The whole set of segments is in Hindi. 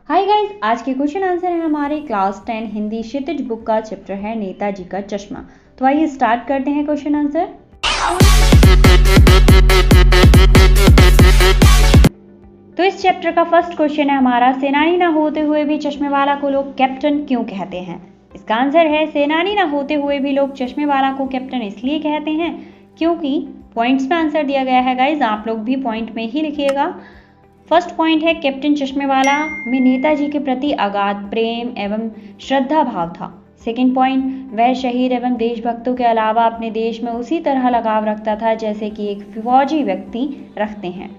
हाय गाइस, आज के क्वेश्चन आंसर है हमारे क्लास 10 हिंदी क्षितिज बुक का चैप्टर है नेताजी का चश्मा। तो आइए स्टार्ट करते हैं क्वेश्चन आंसर। तो इस चैप्टर का फर्स्ट क्वेश्चन है हमारा, सेनानी ना होते हुए भी चश्मे वाला को लोग कैप्टन क्यों कहते हैं। इसका आंसर है, सेनानी ना होते हुए भी लोग चश्मे वाला को कैप्टन इसलिए कहते हैं क्योंकि पॉइंट्स में आंसर दिया गया है गाइज, आप लोग भी पॉइंट में ही लिखिएगा। फर्स्ट पॉइंट है, कैप्टन चश्मेवाला में नेताजी के प्रति अगाध प्रेम एवं श्रद्धा भाव था। सेकंड पॉइंट, वह शहीद एवं देशभक्तों के अलावा अपने देश में उसी तरह लगाव रखता था जैसे कि एक फौजी व्यक्ति रखते हैं।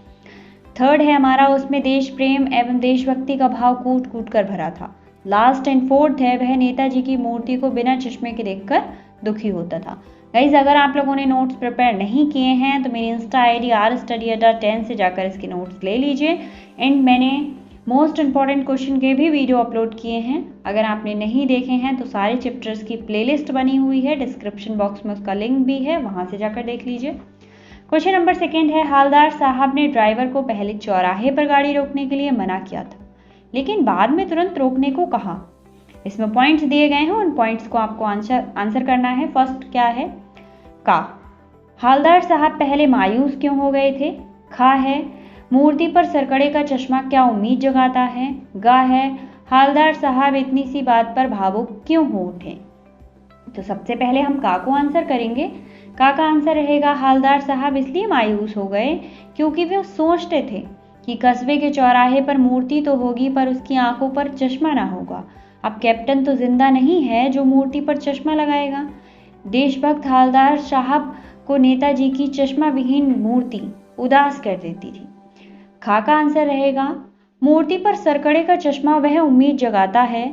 थर्ड है हमारा, उसमें देश प्रेम एवं देशभक्ति का भाव कूट कूट कर भरा था। लास्ट एंड फोर्थ है, वह नेताजी की मूर्ति को बिना चश्मे के देखकर दुखी होता था। गाइज, अगर आप लोगों ने नोट्स प्रिपेयर नहीं किए हैं तो मेरी इंस्टा आईडी rstudy10 से जाकर इसके नोट्स ले लीजिए। एंड मैंने मोस्ट इंपॉर्टेंट क्वेश्चन के भी वीडियो अपलोड किए हैं, अगर आपने नहीं देखे हैं तो सारे चैप्टर्स की प्लेलिस्ट बनी हुई है, डिस्क्रिप्शन बॉक्स में उसका लिंक भी है, वहां से जाकर देख लीजिए। क्वेश्चन नंबर सेकेंड है, हालदार साहब ने ड्राइवर को पहले चौराहे पर गाड़ी रोकने के लिए मना किया था लेकिन बाद में तुरंत रोकने को कहा। इसमें पॉइंट्स दिए गए हैं, उन पॉइंट्स को आपको आंसर करना है। फर्स्ट क्या है, का, हालदार साहब पहले मायूस क्यों हो गए थे। खा है, मूर्ति पर सरकड़े का चश्मा क्या उम्मीद जगाता है। गा है, हालदार साहब इतनी सी बात पर भावुक क्यों हो उठे। तो सबसे पहले हम का को आंसर करेंगे। का आंसर रहेगा, हालदार साहब इसलिए मायूस हो गए क्योंकि वे सोचते थे कि कस्बे के चौराहे पर मूर्ति तो होगी पर उसकी आंखों पर चश्मा ना होगा। अब कैप्टन तो जिंदा नहीं है जो मूर्ति पर चश्मा लगाएगा। देशभक्त हालदार साहब को नेताजी की चश्मा विहीन मूर्ति उदास कर देती थी। खा का आंसर रहेगा, मूर्ति पर सरकड़े का चश्मा वह उम्मीद जगाता है,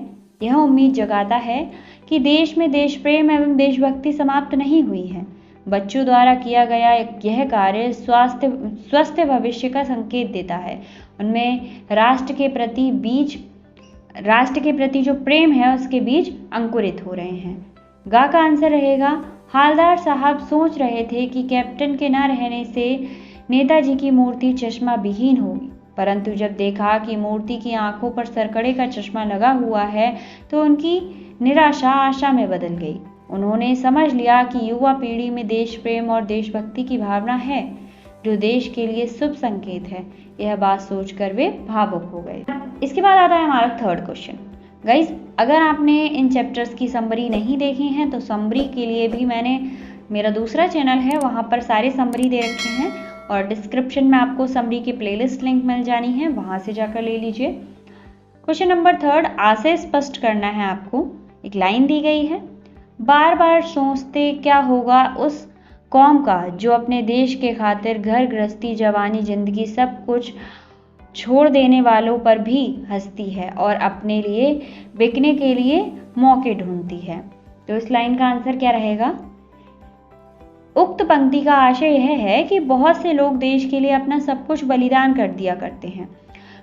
यह उम्मीद जगाता है कि देश में देश प्रेम एवं देशभक्ति समाप्त नहीं हुई है। बच्चों द्वारा किया गया यह कार्य स्वस्थ भविष्य का संकेत देता है। उनमें राष्ट्र के प्रति जो प्रेम है उसके बीज अंकुरित हो रहे हैं। गा का आंसर रहेगा, हालदार साहब सोच रहे थे कि कैप्टन के न रहने से नेताजी की मूर्ति चश्मा विहीन होगी, परंतु जब देखा कि मूर्ति की आंखों पर सरकड़े का चश्मा लगा हुआ है तो उनकी निराशा आशा में बदल गई। उन्होंने समझ लिया कि युवा पीढ़ी में देश प्रेम और देशभक्ति की भावना है जो देश के लिए शुभ संकेत है। यह बात सोचकर वे भावुक हो गए। इसके बाद आता है हमारा थर्ड क्वेश्चन। गाइज, अगर आपने इन चैप्टर्स की समरी नहीं देखी हैं तो समरी के लिए भी मेरा दूसरा चैनल है, वहाँ पर सारे समरी दे रखे हैं और डिस्क्रिप्शन में आपको समरी की प्लेलिस्ट लिंक मिल जानी है, वहाँ से जाकर ले लीजिए। क्वेश्चन नंबर थर्ड, आशय स्पष्ट करना है आपको। एक लाइन दी गई है, बार बार सोचते क्या होगा उस कौम का जो अपने देश के खातिर घर गृहस्थी जवानी जिंदगी सब कुछ छोड़ देने वालों पर भी हंसती है और अपने लिए बिकने के लिए मौके ढूंढती है। तो इस लाइन का आंसर क्या रहेगा। उक्त पंक्ति का आशय यह है कि बहुत से लोग देश के लिए अपना सब कुछ बलिदान कर दिया करते हैं।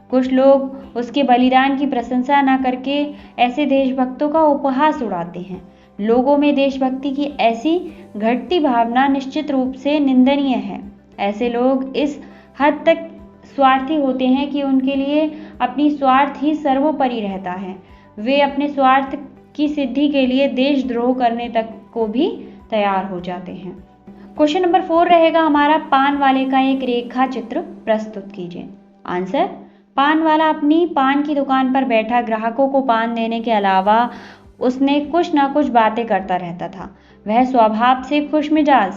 कुछ लोग उसके बलिदान की प्रशंसा न करके ऐसे देशभक्तों का उपहास उड़ाते हैं। लोगों में देशभक्ति की ऐसी घटती भावना निश्चित रूप से निंदनीय है। ऐसे लोग इस हद तक स्वार्थी होते हैं कि उनके लिए अपनी स्वार्थ ही सर्वोपरि रहता है। वे अपने स्वार्थ की सिद्धि के लिए देशद्रोह करने तक को भी तैयार हो जाते हैं। क्वेश्चन नंबर 4 रहेगा हमारा, पान वाले का एक रेखा चित्र प्रस्तुत कीजिए। आंसर, पान वाला अपनी पान की दुकान पर बैठा ग्राहकों को पान देने के अलावा उसने कुछ ना कुछ बातें करता रहता था। वह स्वभाव से खुश मिजाज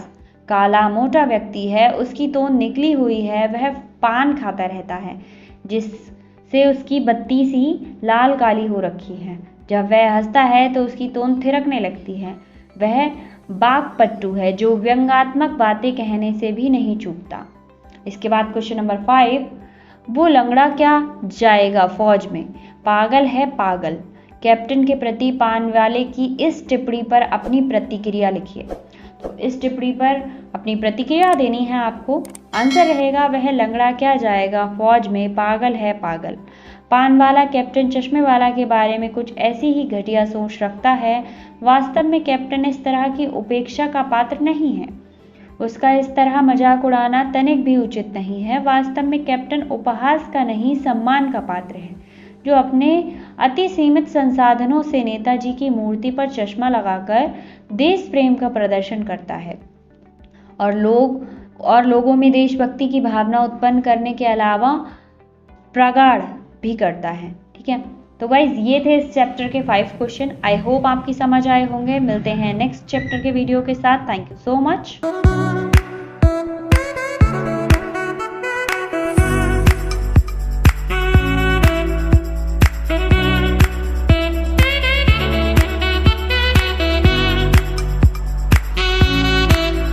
काला मोटा व्यक्ति है, उसकी तोंद निकली हुई है, वह पान खाता रहता है जिससे उसकी बत्ती सी लाल काली हो रखी है। जब वह हंसता है तो उसकी तोंद थिरकने लगती है। वह बागपट्टू है जो व्यंग्यात्मक बातें कहने से भी नहीं चूकता। इसके बाद क्वेश्चन नंबर 5, वो लंगड़ा क्या जाएगा फौज में, पागल है पागल। कैप्टन के प्रति पान वाले की इस टिप्पणी पर अपनी प्रतिक्रिया लिखिए। तो इस टिप्पणी पर अपनी प्रतिक्रिया देनी है आपको। आंसर रहेगा, वह लंगड़ा क्या जाएगा फौज में, पागल है पागल। पान वाला कैप्टन चश्मे वाला के बारे में कुछ ऐसी ही घटिया सोच रखता है। वास्तव में कैप्टन इस तरह की उपेक्षा का पात्र नहीं है। उसका इस तरह मजाक उड़ाना तनिक भी उचित नहीं है। वास्तव में कैप्टन उपहास का नहीं सम्मान का पात्र है। जो अपने अति सीमित संसाधनों से नेताजी की मूर्ति पर चश्मा लगाकर देश प्रेम का प्रदर्शन करता है और लोगों में देशभक्ति की भावना उत्पन्न करने के अलावा प्रगाढ़ भी करता है। ठीक है, तो गाइज ये थे इस चैप्टर के 5 क्वेश्चन। आई होप आपकी समझ आए होंगे। मिलते हैं नेक्स्ट चैप्टर के वीडियो के साथ। Thank you so much.